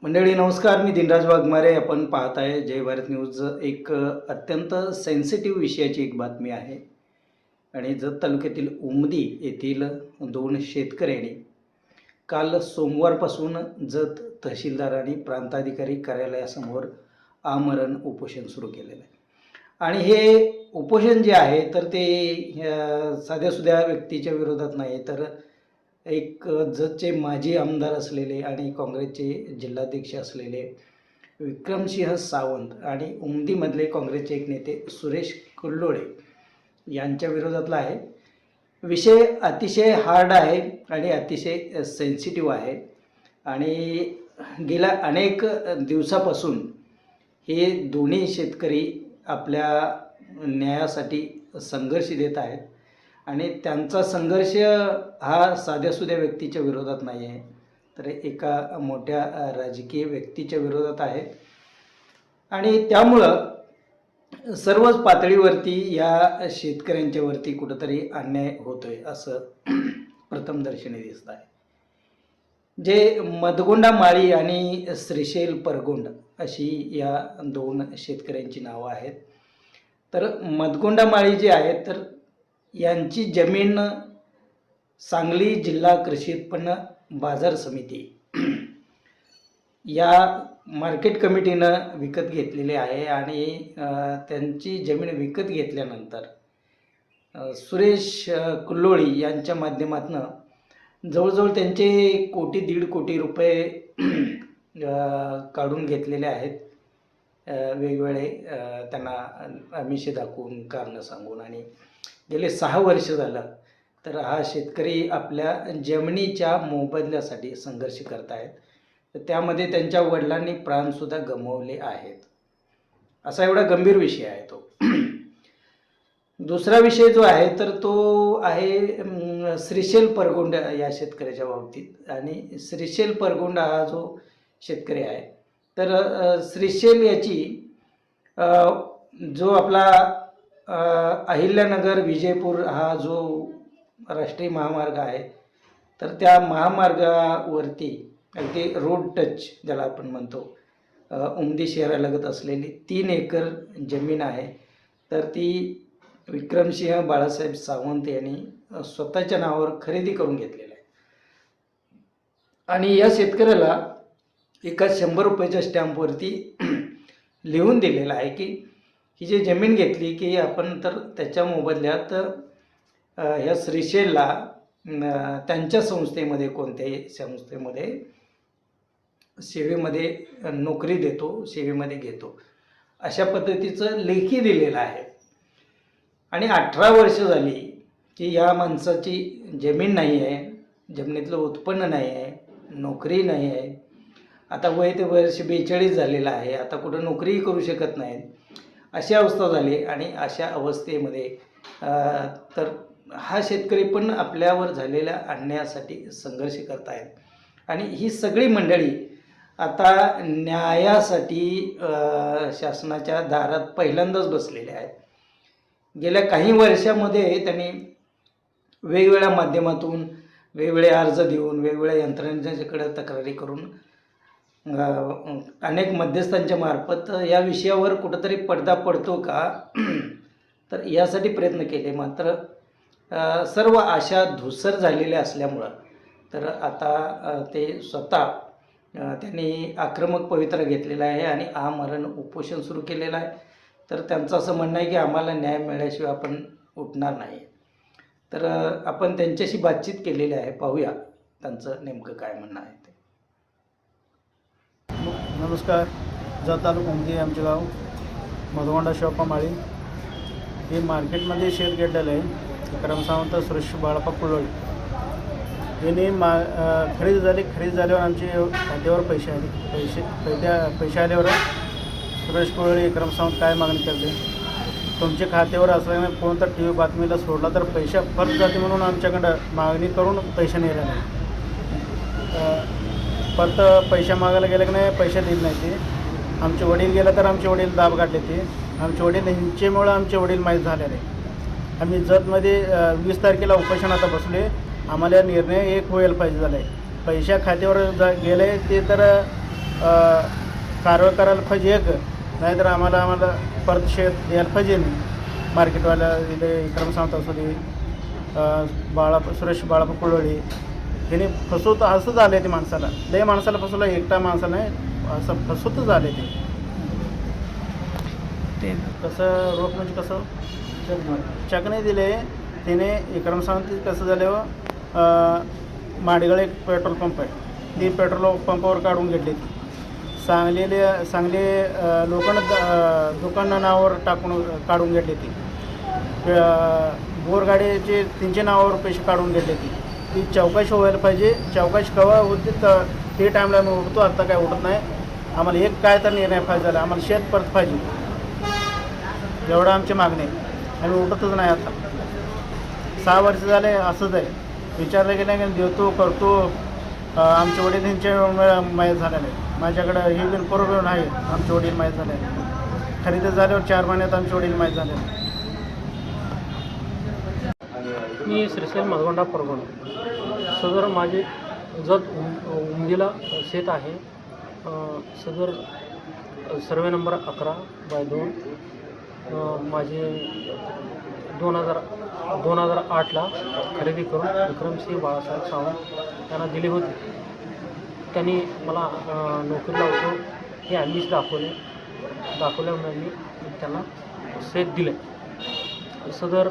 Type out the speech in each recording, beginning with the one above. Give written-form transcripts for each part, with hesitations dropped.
मंडळी नमस्कार, मी दिनराज वाघमारे. आपण पाहत आहे जय भारत न्यूज. एक अत्यंत सेन्सिटिव्ह विषयाची एक बातमी आहे आणि जत तालुक्यातील उमदी येथील दोन शेतकऱ्यांनी काल सोमवारपासून जत तहसीलदार आणि प्रांताधिकारी कार्यालयासमोर आमरण उपोषण सुरू केलेलं आहे. आणि हे उपोषण जे आहे तर ते साध्यासुध्या व्यक्तीच्या विरोधात नाही, तर एक जतचे माजी आमदार असलेले आणि काँग्रेसचे जिल्हाध्यक्ष असलेले विक्रमसिंह सावंत आणि उमदीमधले काँग्रेसचे एक नेते सुरेश कुल्लोळे यांच्या विरोधातला आहे. विषय अतिशय हार्ड आहे आणि अतिशय सेन्सिटिव्ह आहे आणि गेल्या अनेक दिवसापासून हे दोन्ही शेतकरी आपल्या न्यायासाठी संघर्ष देत आहेत आणि त्यांचा संघर्ष हा साध्यासुध्या व्यक्तीच्या विरोधात नाही आहे, तर एका मोठ्या राजकीय व्यक्तीच्या विरोधात आहे. आणि त्यामुळं सर्वच पातळीवरती या शेतकऱ्यांच्यावरती कुठंतरी अन्याय होतोय असं प्रथमदर्शनी दिसत आहे. जे मदगोंडा माळी आणि श्रीशैल परगोंड अशी या दोन शेतकऱ्यांची नावं आहेत. तर मदगोंडा माळी जे आहेत तर यांची जमीन सांगली जिल्हा कृषी उत्पन्न बाजार समिती या मार्केट कमिटीनं विकत घेतलेली आहे आणि त्यांची जमीन विकत घेतल्यानंतर सुरेश कुल्लोळी यांच्या माध्यमातून जवळजवळ त्यांचे 1-1.5 कोटी रुपये काढून घेतलेले आहेत. वेगवेगळे त्यांना आमिषे दाखवून कारणं सांगून आणि गेले 6 वर्ष झालं तर हा शेतकरी आपल्या जमिनीच्या मोबदल्यासाठी संघर्ष करत आहेत. तर त्यामध्ये त्यांच्या वडिलांनी प्राणसुद्धा गमावले आहेत. असा एवढा गंभीर विषय आहे तो. दुसरा विषय जो आहे तर तो आहे श्रीशैल परगोंड या शेतकऱ्याच्या बाबतीत. आणि श्रीशैल परगोंड हा जो शेतकरी आहे तर श्रीशैल याची जो आपला अहिल्यानगर विजयपूर हा जो राष्ट्रीय महामार्ग आहे तर त्या महामार्गावरती अगदी रोड टच ज्याला आपण म्हणतो उमदी शहरालगत असलेली 3 एकर जमीन आहे. तर ती विक्रमसिंह बाळासाहेब सावंत यांनी स्वतःच्या नावावर खरेदी करून घेतलेली आहे. आणि या शेतकऱ्याला एका 100 रुपयाच्या स्टॅम्पवरती लिहून दिलेलं आहे की ही जी जमीन घेतली की आपण तर त्याच्या मोबदल्यात ह्या श्रीशैलला त्यांच्या संस्थेमध्ये कोणत्याही संस्थेमध्ये सेवेमध्ये नोकरी देतो, सेवेमध्ये घेतो, अशा पद्धतीचं लेखी दिलेलं आहे. आणि 18 वर्ष झाली की या माणसाची जमीन नाही आहे, जमिनीतलं उत्पन्न नाही आहे, नोकरी नाही आहे. आता वय ते वर्ष 42 झालेलं आहे. आता कुठं नोकरीही करू शकत नाहीत, अशी अवस्था झाली. आणि अशा अवस्थेमध्ये तर हा शेतकरी पण आपल्यावर झालेल्या अन्यायासाठी संघर्ष करत आहेत. आणि ही सगळी मंडळी आता न्यायासाठी शासनाच्या दारात पहिल्यांदाच बसलेले आहेत. गेल्या काही वर्षामध्ये त्यांनी वेगवेगळ्या माध्यमातून वेगवेगळे अर्ज देऊन वेगवेगळ्या यंत्रणांच्याकडे तक्रारी करून अनेक मध्यस्थांच्या मार्फत या विषयावर कुठंतरी पडदा पडतो का तर यासाठी प्रयत्न केले. मात्र सर्व आशा धूसर झालेल्या असल्यामुळं तर आता ते स्वतः त्यांनी आक्रमक पवित्रा घेतलेला आहे आणि आमरण उपोषण सुरू केलेलं आहे. तर त्यांचं असं म्हणणं आहे की आम्हाला न्याय मिळाल्याशिवाय आपण उठणार नाही. तर आपण त्यांच्याशी बातचीत केलेली आहे, पाहूया त्यांचं नेमकं काय म्हणणं आहे ते. नमस्कार. जत तालुका उमदी आमचे गाव, मदगोंडा शॉपा माळी. हे मार्केटमध्ये शेत घेतलेलं आहे. विक्रम सावंत, सुरेश बाळाप्पा कुल्लोळे यांनी खरेदी झाल्यावर आमचे खात्यावर पैसे आले. पैसे आल्यावर सुरेश कुल्लोळे विक्रम सावंत काय मागणी करते, तुमच्या खात्यावर असल्याने कोणता TV बातमीला सोडला तर पैसे परत जाते म्हणून आमच्याकडं मागणी करून पैसे नेले नाही. परत पैसे मागायला गेले की नाही, पैसे दिले नाही ते. आमचे वडील गेले तर आमचे वडील दाब काढले ते. आमचे वडील ह्यांच्यामुळं आमचे वडील माहीत झालेले. आम्ही जतमध्ये 20 तारखेला उपोषण आता बसले. आम्हाला निर्णय एक व्हायला पाहिजे झाला आहे. पैशा खात्यावर गेले ते तर कारवाई करायला पाहिजे एक, नाहीतर आम्हाला परत शेत द्यायला पाहिजे मार्केटवाल्या इथे विक्रम सावंत असू दे, सुरेश बाळापा कुळवडी ह्याने फसवत असं झालं आहे ते माणसाला. लय माणसाला फसवलं, एकटा माणसाला नाही, असं फसवतच झाले ते. कसं रोख म्हणजे कसं चक नाही दिले त्याने. विक्रम सावंत कसं झालं, माडगळ एक पेट्रोल पंप आहे, ती पेट्रोल पंपावर काढून घेतली. सांगली दुकान नावावर टाकून काढून घेतली ती. बोरगाडीचे त्यांच्या नावावर पैसे काढून घेतले ती चौकशी व्हायला पाहिजे. चौकशी केव्हा होती तर ते टाईमला आम्ही उठतो, आत्ता काय उठत नाही. आम्हाला एक काय तर निर्णय पाहिजे झाला, आम्हाला शेत परत पाहिजे, एवढं आमची मागणी आहे. आम्ही उठतच नाही. आता 6 वर्ष झाले असंच आहे. विचारलं गेलं की देतो करतो. आमचे वडील त्यांच्या माहीत झालेले आहे. माझ्याकडं हे बिन बरोबर आहे, आमचे वडील माहीत झाले आहे. खरेदी झाल्यावर 4 महिन्यात आमचे वडील माहीत झाले. मी श्रीशैल मधगोंडा परगोंडा. सदर माझे जत उमदीला शेत आहे. सदर सर्वे नंबर 11/2. माझे 2008ला खरेदी करून विक्रमसिंह बाळासाहेब सावंत यांना दिली होती. त्यांनी मला नोकरी लावतो हे आम्हीच दाखवल्यामुळे मी त्यांना शेत दिले. सदर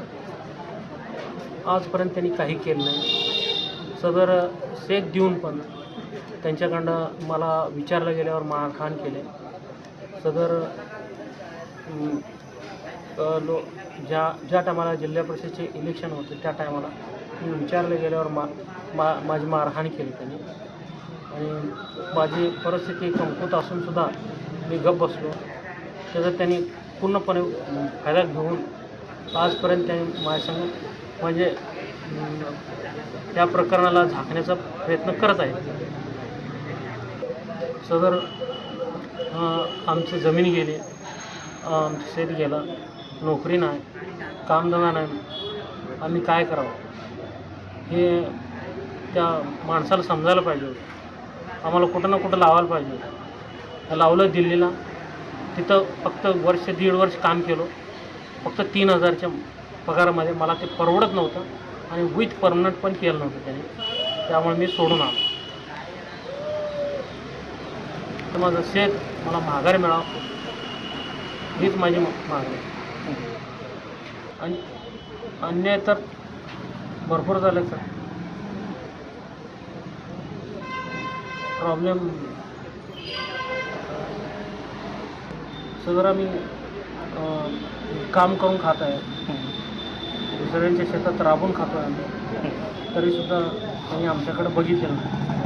आजपर्यंत त्यांनी काही केलं नाही. सदर शेत देऊन पण त्यांच्याकडं मला विचारलं गेल्यावर मारहाण केले. सदर ज्या टायमाला जिल्हा परिषदेचे इलेक्शन होते त्या टायमाला मी विचारलं गेल्यावर माझी मारहाण केली त्यांनी. आणि माझी परिस्थिती कमकुवत असूनसुद्धा मी गप्प बसलो. त्याचा त्यांनी पूर्णपणे फायदा घेऊन आजपर्यंत त्यांनी माझ्यासंग म्हणजे त्या प्रकरणाला झाकण्याचा प्रयत्न करत आहेत. सदर आमची जमीन गेली, आमचं शेत गेलं, नोकरी नाही, कामधंदा नाही. आम्ही काय करावं हे त्या माणसाला समजायला पाहिजे होतं. आम्हाला कुठं ना कुठं लावायला पाहिजे होतं. लावलं दिल्लीला, तिथं फक्त 1.5 वर्ष काम केलं. फक्त 3,000च्या पगारामध्ये मला ते परवडत नव्हतं आणि विथ परमनंट पण केलं नव्हतं त्याने. त्यामुळे मी सोडून आलो. तर माझं शेत मला माघारी मिळावं हीच माझी मागणी. आणि अन्याय तर भरपूर झाले सर. प्रॉब्लेम सदर आम्ही काम करून खात आहे, दुसऱ्यांच्या शेतात राबून खातो आहे आम्ही, तरीसुद्धा त्यांनी आमच्याकडे बघितलं नाही.